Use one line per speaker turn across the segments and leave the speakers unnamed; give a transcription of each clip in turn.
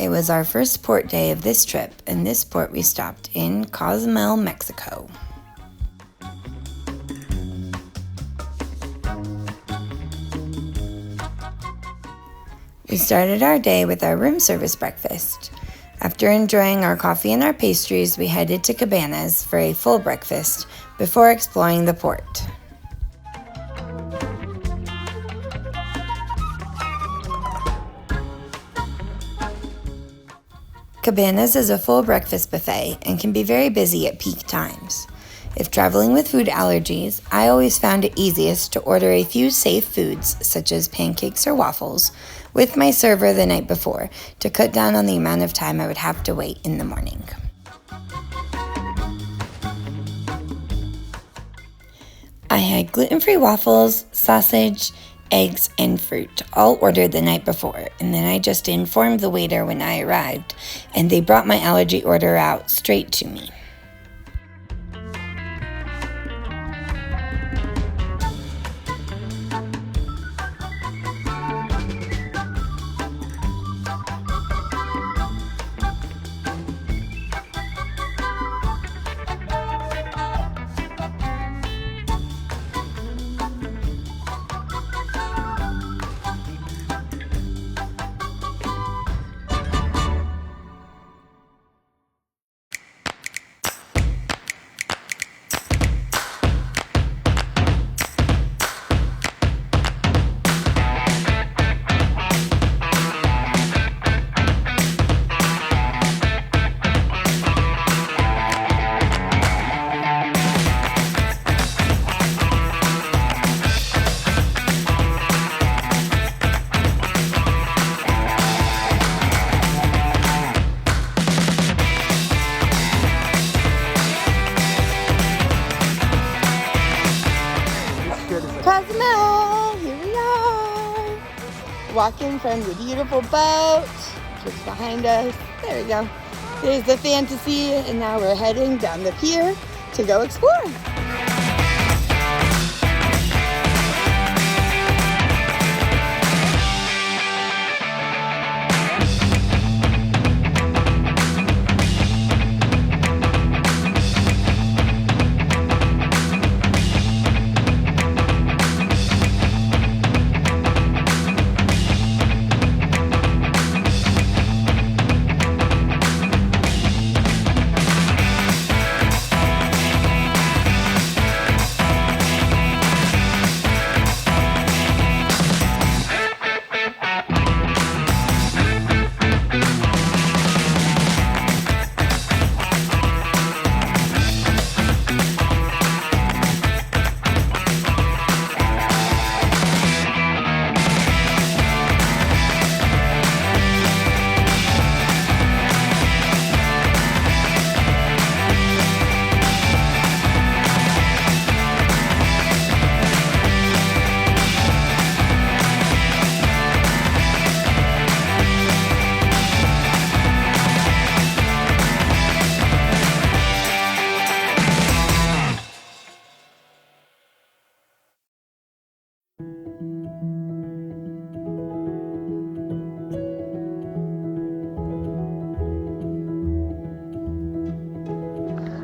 It was our first port day of this trip, and this port we stopped in Cozumel, Mexico. We started our day with our room service breakfast. After enjoying our coffee and our pastries, we headed to Cabanas for a full breakfast before exploring the port. Cabanas is a full breakfast buffet and can be very busy at peak times. If traveling with food allergies, I always found it easiest to order a few safe foods such as pancakes or waffles with my server the night before to cut down on the amount of time I would have to wait in the morning. I had gluten-free waffles, sausage, eggs, and fruit, all ordered the night before, and then I just informed the waiter when I arrived, and they brought my allergy order out straight to me. Cozumel, here we are, walking from the beautiful boat, just behind us. There we go. There's the Fantasy, and now we're heading down the pier to go explore.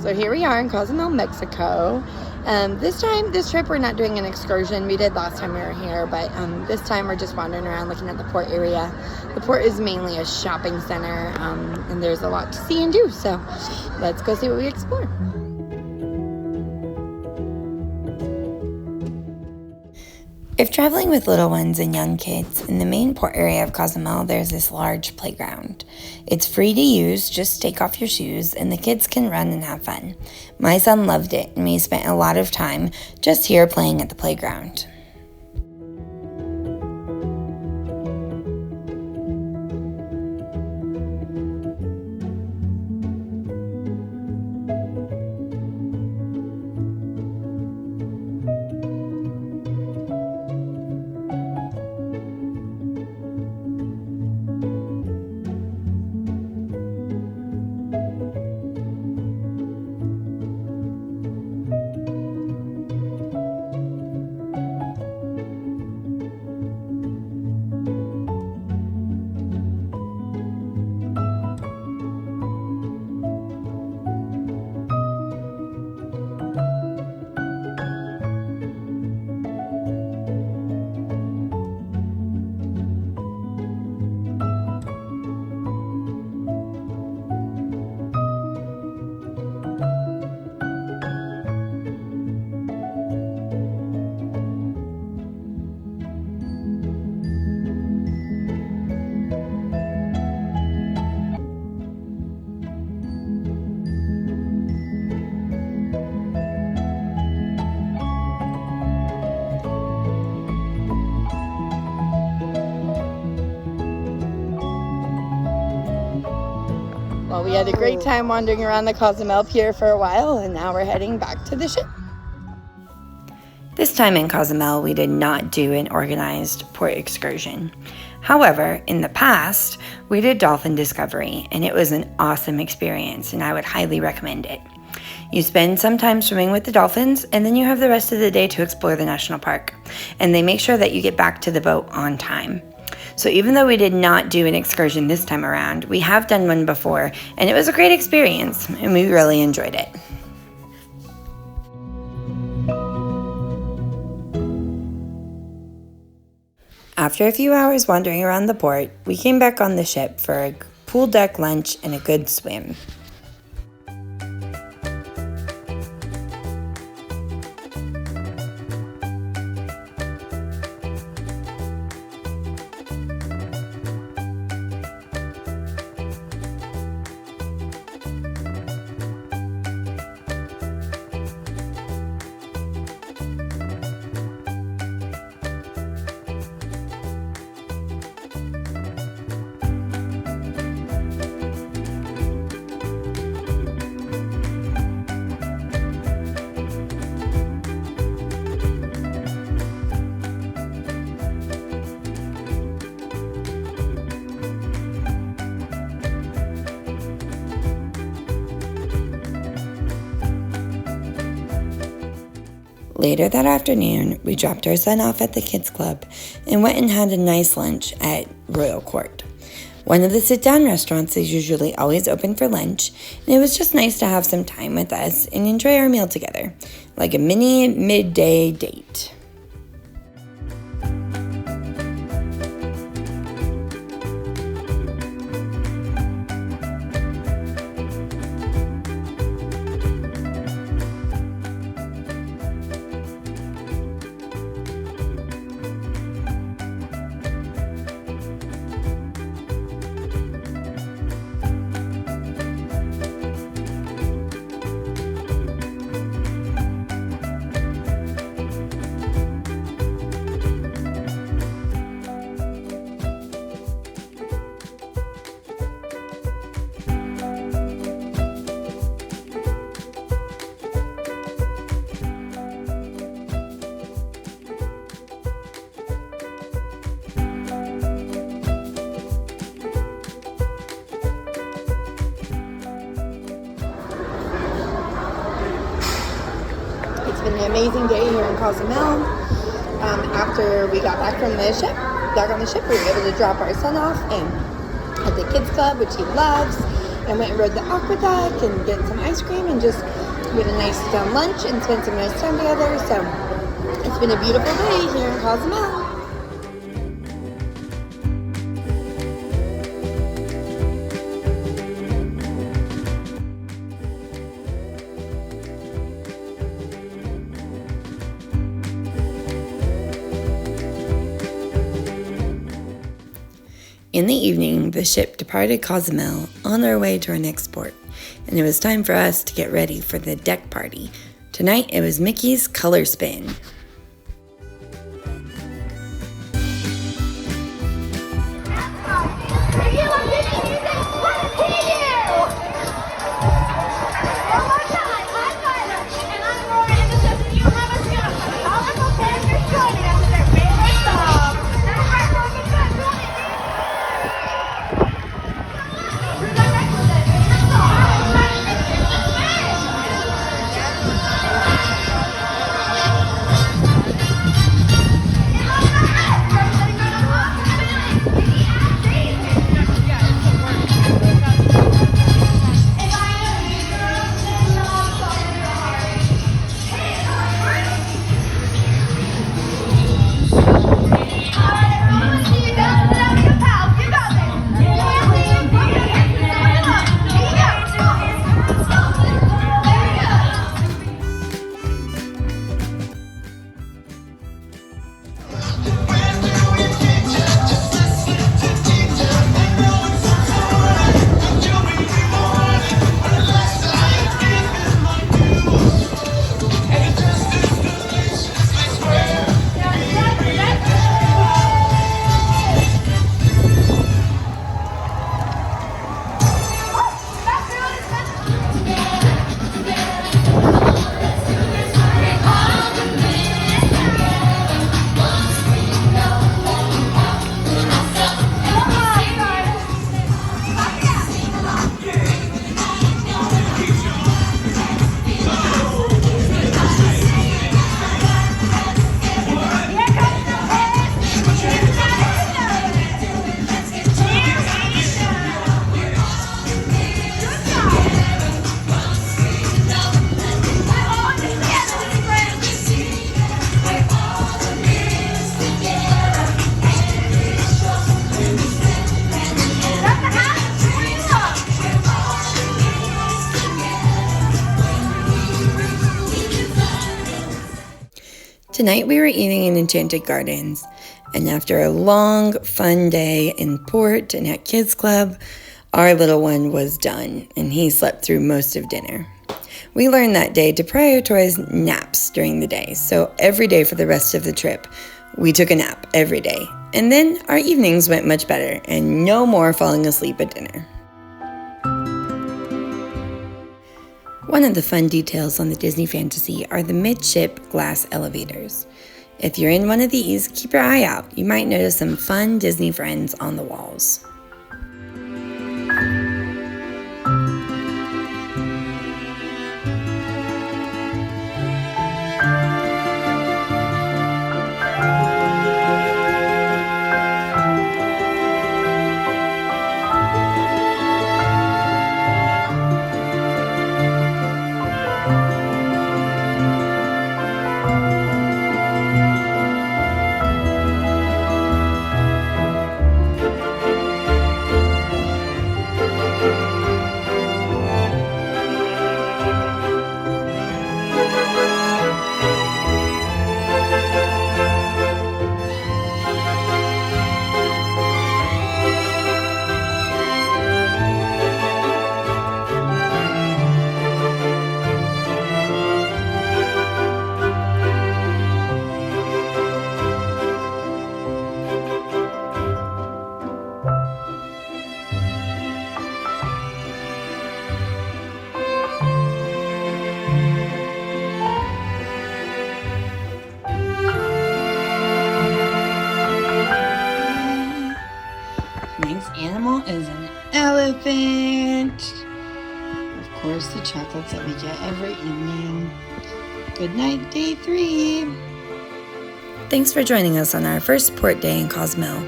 So here we are in Cozumel, Mexico. This trip, we're not doing an excursion. We did last time we were here, but this time we're just wandering around looking at the port area. The port is mainly a shopping center, and there's a lot to see and do. So let's go see what we explore. If traveling with little ones and young kids, in the main port area of Cozumel, there's this large playground. It's free to use, just take off your shoes, and the kids can run and have fun. My son loved it, and we spent a lot of time just here playing at the playground. We had a great time wandering around the Cozumel Pier for a while, and now we're heading back to the ship. This time in Cozumel, we did not do an organized port excursion. However, in the past, we did dolphin discovery, and it was an awesome experience, and I would highly recommend it. You spend some time swimming with the dolphins, and then you have the rest of the day to explore the national park, and they make sure that you get back to the boat on time. So even though we did not do an excursion this time around, we have done one before, and it was a great experience, and we really enjoyed it. After a few hours wandering around the port, we came back on the ship for a pool deck lunch and a good swim. Later that afternoon, we dropped our son off at the kids club and went and had a nice lunch at Royal Court. One of the sit-down restaurants is usually always open for lunch, and it was just nice to have some time with us and enjoy our meal together, like a mini midday date. It's been an amazing day here in Cozumel. After we got back on the ship, we were able to drop our son off at the kids club, which he loves, and went and rode the aqueduct and get some ice cream and just had a nice lunch and spent some nice time together. So it's been a beautiful day here in Cozumel. In the evening, the ship departed Cozumel on their way to our next port, and it was time for us to get ready for the deck party. Tonight, it was Mickey's Color Spin. Tonight we were eating in Enchanted Gardens, and after a long, fun day in port and at Kids Club, our little one was done, and he slept through most of dinner. We learned that day to prioritize naps during the day, so every day for the rest of the trip, we took a nap every day. And then our evenings went much better, and no more falling asleep at dinner. One of the fun details on the Disney Fantasy are the midship glass elevators. If you're in one of these, keep your eye out. You might notice some fun Disney friends on the walls. Next animal is an elephant. Of course, the chocolates that we get every evening. Good night, day 3. Thanks for joining us on our first port day in Cozumel.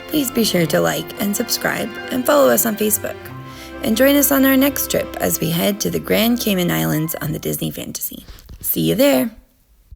Please be sure to like and subscribe and follow us on Facebook. And join us on our next trip as we head to the Grand Cayman Islands on the Disney Fantasy. See you there!